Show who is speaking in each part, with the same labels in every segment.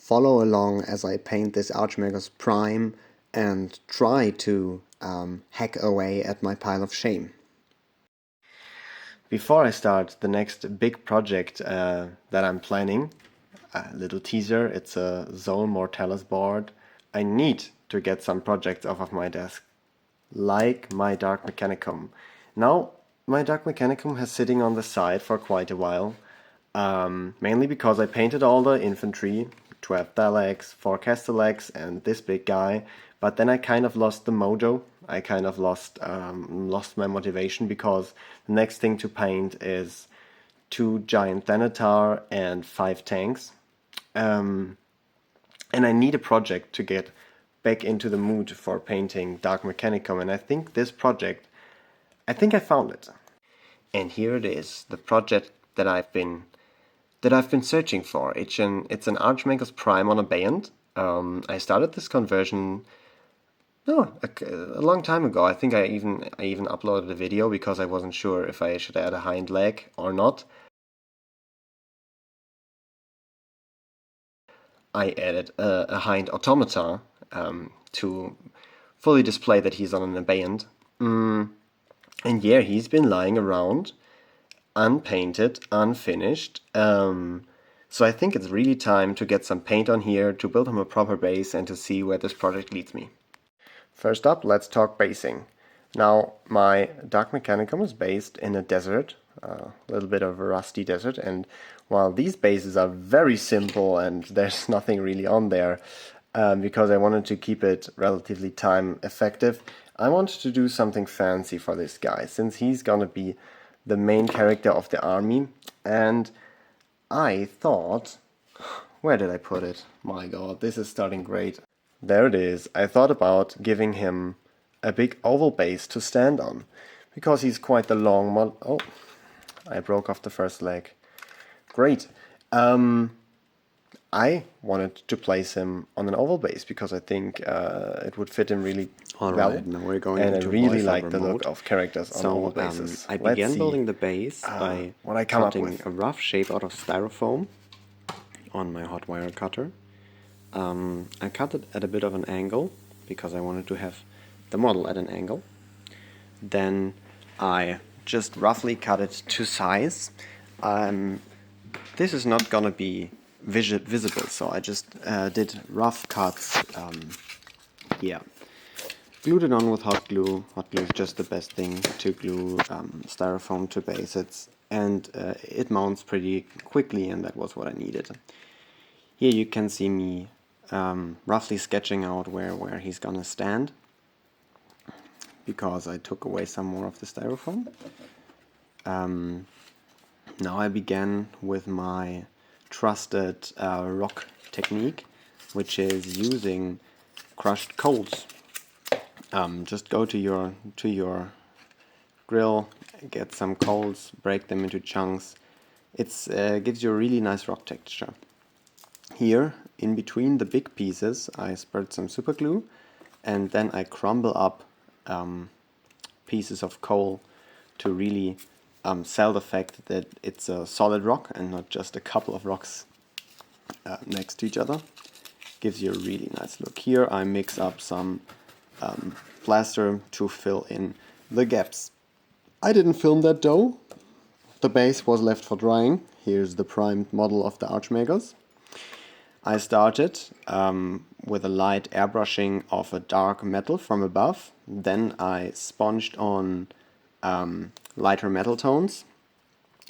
Speaker 1: follow along as I paint this Archmagos Prime and try to hack away at my pile of shame. Before I start the next big project that I'm planning, a little teaser, it's a Zone Mortalis board. I need to get some projects off of my desk, like my Dark Mechanicum. Now, my Dark Mechanicum has sitting on the side for quite a while, mainly because I painted all the infantry, 12 Daleks, 4 Castellaks and this big guy, but then I kind of lost the mojo. I kind of lost my motivation, because the next thing to paint is 2 giant Thanatar and 5 tanks. And I need a project to get back into the mood for painting Dark Mechanicum, and I think this project, I think I found it. And here it is, the project that I've been searching for. It's an Archmagos Prime on Abeyant. I started this conversion a long time ago. I think I even uploaded a video because I wasn't sure if I should add a hind leg or not. I added a hind automata to fully display that he's on an Abeyant. And yeah, he's been lying around, unpainted, unfinished. So I think it's really time to get some paint on here, to build him a proper base, and to see where this project leads me. First up, let's talk basing. Now, my Dark Mechanicum is based in a desert, a little bit of a rusty desert, and while these bases are very simple and there's nothing really on there, because I wanted to keep it relatively time effective, I wanted to do something fancy for this guy, since he's gonna be the main character of the army. And I thought, where did I put it? My god, this is starting great. There it is. I thought about giving him a big oval base to stand on, because he's quite the long model. Oh, I broke off the first leg. Great. I wanted to place him on an oval base because I think it would fit him really well.
Speaker 2: Now we're going
Speaker 1: and I
Speaker 2: into
Speaker 1: really
Speaker 2: voiceover
Speaker 1: like the
Speaker 2: mode.
Speaker 1: look of characters on oval bases.
Speaker 2: I began building the base by cutting a rough shape out of styrofoam on my hot wire cutter. I cut it at a bit of an angle because I wanted to have the model at an angle. Then I just roughly cut it to size. This is not gonna be visible, so I just did rough cuts. Yeah, glued it on with hot glue. Hot glue is just the best thing to glue styrofoam to bases, and it mounts pretty quickly, and that was what I needed. Here you can see me roughly sketching out where he's gonna stand, because I took away some more of the styrofoam. Now I began with my trusted rock technique, which is using crushed coals. Just go to your grill, get some coals, break them into chunks. It gives you a really nice rock texture. Here, in between the big pieces, I spread some super glue, and then I crumble up pieces of coal to really sell the fact that it's a solid rock and not just a couple of rocks next to each other. Gives you a really nice look. Here I mix up some plaster to fill in the gaps. I didn't film that though. The base was left for drying. Here's the primed model of the Archmagos. I started with a light airbrushing of a dark metal from above. Then I sponged on lighter metal tones.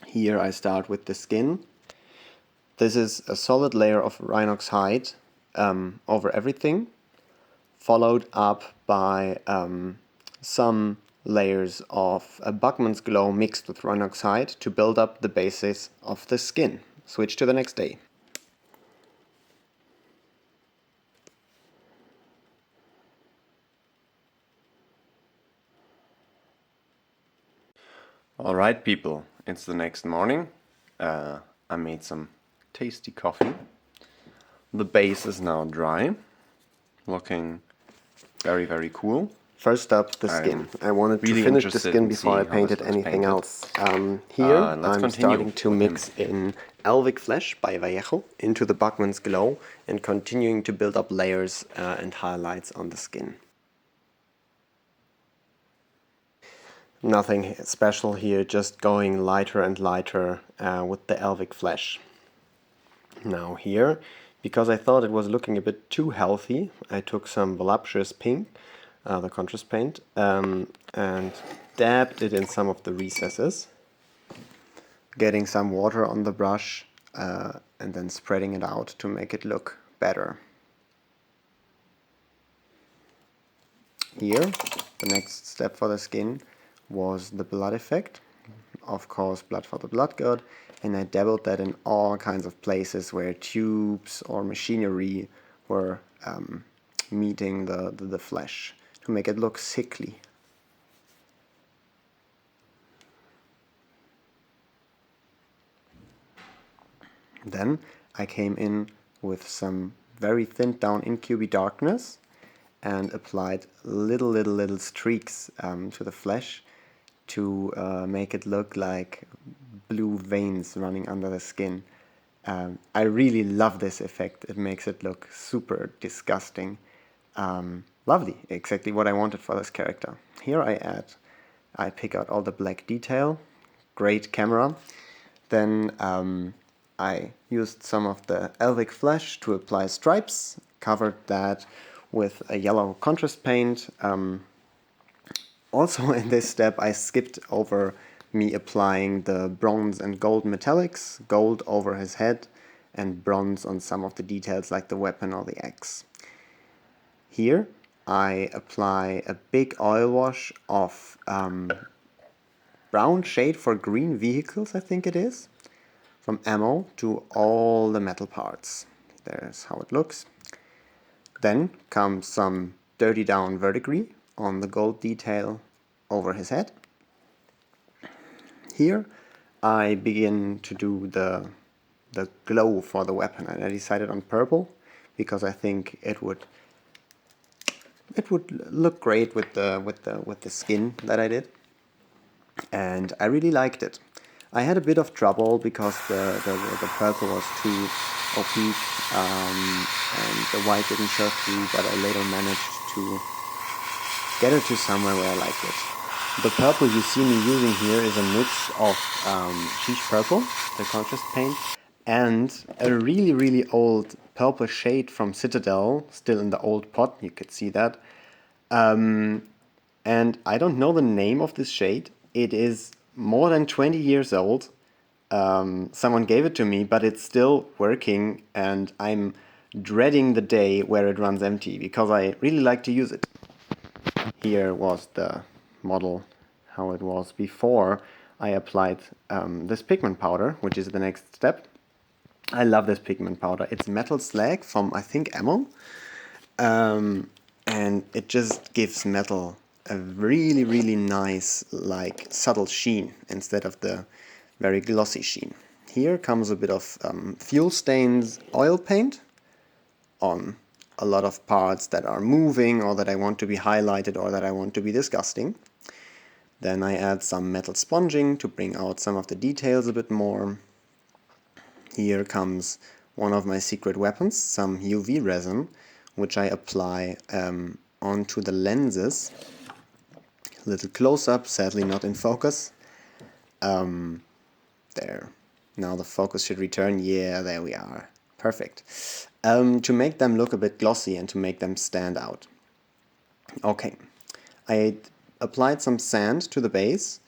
Speaker 2: Here I start with the skin. This is a solid layer of Rhinox hide over everything, followed up by some layers of Buckman's Glow mixed with Rhinox hide to build up the basis of the skin. Switch to the next day. Alright people, it's the next morning. I made some tasty coffee. The base is now dry, looking very, very cool. First up, the skin. I wanted to finish the skin before I painted anything else. Here, I'm starting to mix in Elvic Flesh by Vallejo into the Buckman's Glow and continuing to build up layers and highlights on the skin. Nothing special here, just going lighter and lighter with the Elvic Flesh. Now here, because I thought it was looking a bit too healthy, I took some voluptuous pink, the contrast paint, and dabbed it in some of the recesses, getting some water on the brush and then spreading it out to make it look better. Here, the next step for the skin was the blood effect, of course blood for the blood god, and I dabbled that in all kinds of places where tubes or machinery were meeting the flesh to make it look sickly. Then I came in with some very thinned down incubi darkness and applied little streaks to the flesh to make it look like blue veins running under the skin. I really love this effect. It makes it look super disgusting. Lovely, exactly what I wanted for this character. Here I pick out all the black detail, great camera. Then I used some of the Elvic Flesh to apply stripes, covered that with a yellow contrast paint. Also in this step I skipped over me applying the bronze and gold metallics, gold over his head and bronze on some of the details like the weapon or the axe. Here I apply a big oil wash of brown shade for green vehicles, I think it is, from ammo to all the metal parts. There's how it looks. Then comes some dirty down verdigris on the gold detail over his head. Here I begin to do the glow for the weapon, and I decided on purple because I think it would look great with the skin that I did, and I really liked it. I had a bit of trouble because the purple was too opaque and the white didn't show through, but I later managed to get it to somewhere where I liked it. The purple you see me using here is a mix of Sheesh Purple, the contrast paint, and a really old purple shade from Citadel, still in the old pot, you could see that. And I don't know the name of this shade. It is more than 20 years old. Someone gave it to me, but it's still working, and I'm dreading the day where it runs empty because I really like to use it. Here was the model how it was before I applied this pigment powder, which is the next step. I love this pigment powder. It's metal slag from, I think, ammo, and it just gives metal a really nice, like, subtle sheen instead of the very glossy sheen. Here comes a bit of fuel stains oil paint on a lot of parts that are moving or that I want to be highlighted or that I want to be disgusting. Then I add some metal sponging to bring out some of the details a bit more. Here comes one of my secret weapons, some UV resin, which I apply onto the lenses. A little close-up, sadly not in focus. There. Now the focus should return. Yeah, there we are. Perfect. To make them look a bit glossy and to make them stand out. Okay. I applied some sand to the base,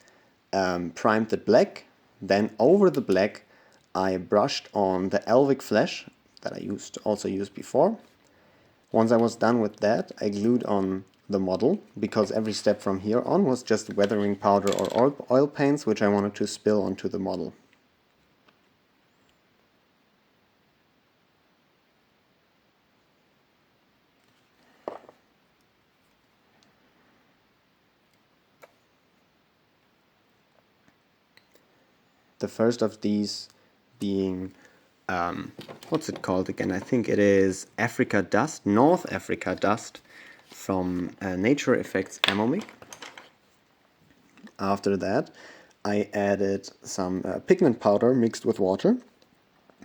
Speaker 2: primed it black, then over the black I brushed on the Elvic Flesh that I also used before. Once I was done with that, I glued on the model, because every step from here on was just weathering powder or oil paints which I wanted to spill onto the model. The first of these being, what's it called again? I think it is Africa Dust, North Africa Dust, from Nature Effects Ammomic. After that, I added some pigment powder mixed with water,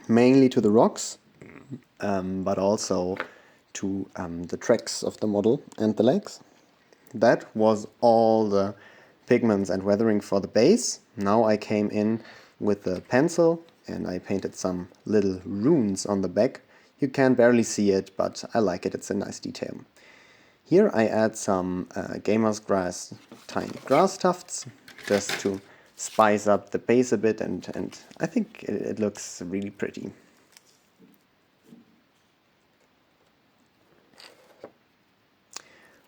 Speaker 2: mainly to the rocks, but also to the tracks of the model and the legs. That was all the pigments and weathering for the base. Now I came in with the pencil and I painted some little runes on the back. You can barely see it, but I like it, it's a nice detail. Here I add some gamer's grass, tiny grass tufts, just to spice up the base a bit, and I think it looks really pretty.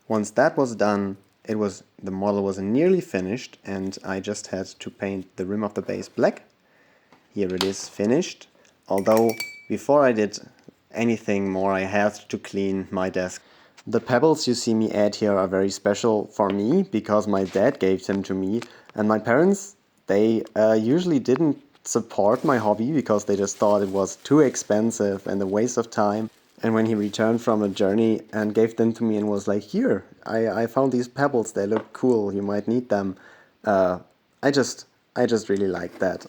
Speaker 2: Once that was done, the model was nearly finished, and I just had to paint the rim of the base black. Here it is finished, although before I did anything more I had to clean my desk. The pebbles you see me add here are very special for me because my dad gave them to me, and my parents, they usually didn't support my hobby because they just thought it was too expensive and a waste of time. And when he returned from a journey and gave them to me and was like, here, I found these pebbles, they look cool, you might need them. I just really liked that.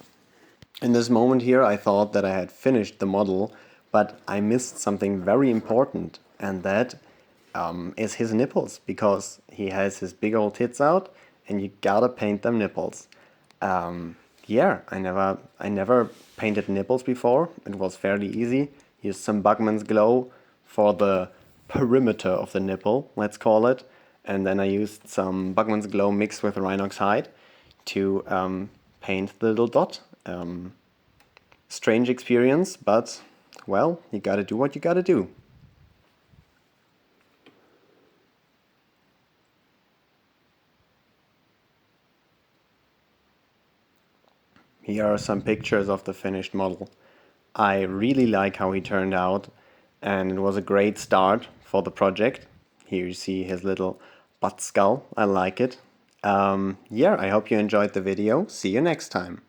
Speaker 2: In this moment here I thought that I had finished the model, but I missed something very important, and that is his nipples, because he has his big old tits out and you gotta paint them nipples. Yeah, I never painted nipples before. It was fairly easy. Used some Bugman's Glow for the perimeter of the nipple, let's call it, and then I used some Bugman's Glow mixed with Rhinox hide to paint the little dot. Strange experience, but well, you gotta do what you gotta do. Here are some pictures of the finished model. I really like how he turned out, and it was a great start for the project. Here you see his little butt skull. I like it. Yeah, I hope you enjoyed the video. See you next time.